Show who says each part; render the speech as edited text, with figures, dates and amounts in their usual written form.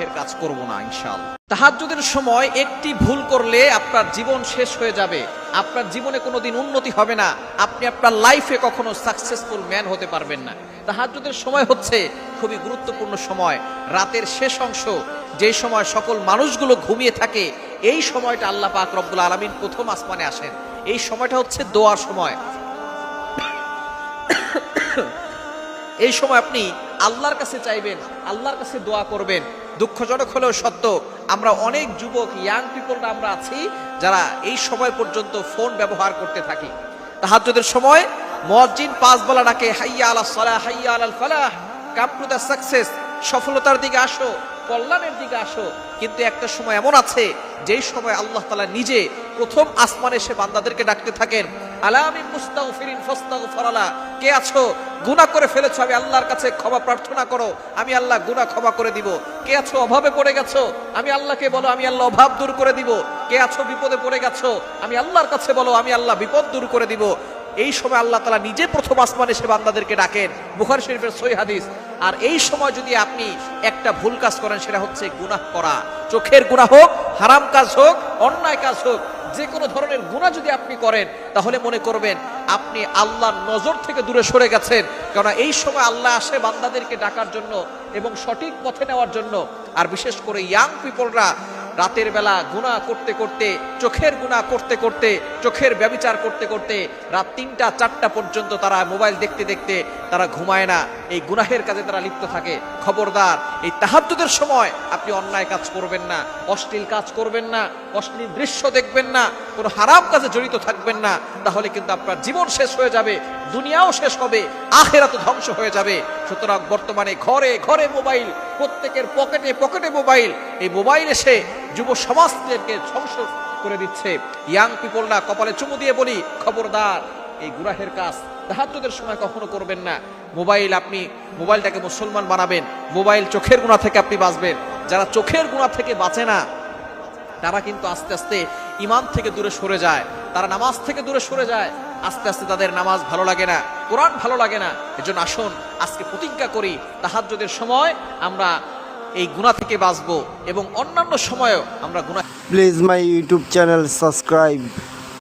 Speaker 1: গুনাহের কাজ করব না ইনশাআল্লাহ। তাহাজ্জুদের সময় একটি ভুল করলে আপনার জীবন শেষ হয়ে যাবে, আপনার জীবনে কোনোদিন উন্নতি হবে না, আপনি আপনার লাইফে কখনো সাকসেসফুল ম্যান হতে পারবেন না। তাহাজ্জুদের সময় হচ্ছে খুবই গুরুত্বপূর্ণ সময়, রাতের শেষ অংশ, যে সময় সকল মানুষগুলো ঘুমিয়ে থাকে। এই সময়টা আল্লাহ পাক রব্বুল আলামিন প্রথম আসমানে আসেন। এই সময়টা হচ্ছে দোয়ার সময়। এই সময় আপনি আল্লাহর কাছে চাইবেন, আল্লাহর কাছে দোয়া করবেন। দুঃখজনক হলেও সত্য, আমরা অনেক যুবক ইয়াং পিপলরা আমরা আছি যারা এই সময় পর্যন্ত ফোন ব্যবহার করতে থাকি। তাহাজ্জুদের সময় মুয়াজ্জিন 5 বেলা ডাকে, হাইয়া আলাস সালাহ, হাইয়া আলাল ফালাহ, কাম টু দ্য সাকসেস, সফলতার দিকে আসো, কল্যাণের দিকে আসো। কিন্তু একটা সময় এমন আছে যেই সময় আল্লাহ তাআলা নিজে প্রথম আসমানে এসে বান্দাদেরকে ডাকতে থাকেন, আলামিন মুস্তাগফিরিন ফাস্তাগফিরালা, কে আছো গুনাহ করে ফেলেছো, আমি আল্লাহর কাছে ক্ষমা প্রার্থনা করো, আমি আল্লাহ গুনাহ ক্ষমা করে দিব। কে আছো অভাবে পড়ে গেছো, আমি আল্লাহকে বলো, আমি আল্লাহ অভাব দূর করে দিব। কে আছো বিপদে পড়ে গেছো, আমি আল্লাহর কাছে বলো, আমি আল্লাহ বিপদ দূর করে দিব। এই সময় আল্লাহ তাআলা নিজে প্রথম আসমানে এসে বান্দাদেরকে ডাকেন, বুখারী শরীফের সহিহ হাদিস। আর এই সময় যদি আপনি একটা ভুল কাজ করেন, সেটা হচ্ছে গুনাহ করা, চোখের গুনাহ হোক, হারাম কাজ হোক, অন্যায় কাজ হোক, যে কোনো ধরনের গুনাহ যদি আপনি করেন, তাহলে মনে করবেন আপনি আল্লাহর নজর থেকে দূরে সরে গেছেন। কারণ এই সময় আল্লাহ আসে বান্দাদেরকে ডাকার জন্য এবং সঠিক পথে নেওয়ার জন্য। আর বিশেষ করে ইয়াং পিপলরা রাতের বেলা গুনাহ করতে করতে, চোখের গুনাহ করতে করতে, চোখের ব্যভিচার করতে করতে রাত 3টা 4টা পর্যন্ত তারা মোবাইল দেখতে দেখতে তারা ঘুমায় না, এই গুনাহের কাজে তারা লিপ্ত থাকে। খবরদার, এই তাহাজ্জুদের সময় আপনি অন্যায় কাজ করবেন না, অশ্লীল কাজ করবেন না, অশ্লীল দৃশ্য দেখবেন না, কোনো হারাম কাজে জড়িত থাকবেন না। তাহলে কিন্তু আপনার জীবন শেষ হয়ে যাবে, দুনিয়াও শেষ হবে, আখিরাতও ধ্বংস হয়ে যাবে। সুতরাং বর্তমানে ঘরে ঘরে মোবাইল, প্রত্যেকের পকেটে পকেটে মোবাইল। এই মোবাইল এসে যুব সমাজকে ধ্বংস করে দিচ্ছে। ইয়াং পিপলরা কপালে চুমু দিয়ে বলি, খবরদার, এই গুনাহের কাজ তাহাজ্জুদের সময় কখনো করবেন না। মোবাইল, আপনি মোবাইলটাকে মুসলমান বানাবেন, মোবাইল চোখের গুনাহ থেকে আপনি বাঁচবেন। যারা চোখের গুনাহ থেকে বাঁচে না, তারা কিন্তু আস্তে আস্তে ঈমান থেকে দূরে সরে যায়, তারা নামাজ থেকে দূরে সরে যায়। আস্তে আস্তে তাদের নামাজ ভালো লাগে না, কোরআন ভালো লাগে না। এজন্য আসুন আজকে প্রতিজ্ঞা করি, তাহাজ্জুদের সময় আমরা এই গুনাহ থেকে বাঁচবো এবং অন্যান্য সময়ও আমরা গুনাহ।
Speaker 2: Please my YouTube channel subscribe.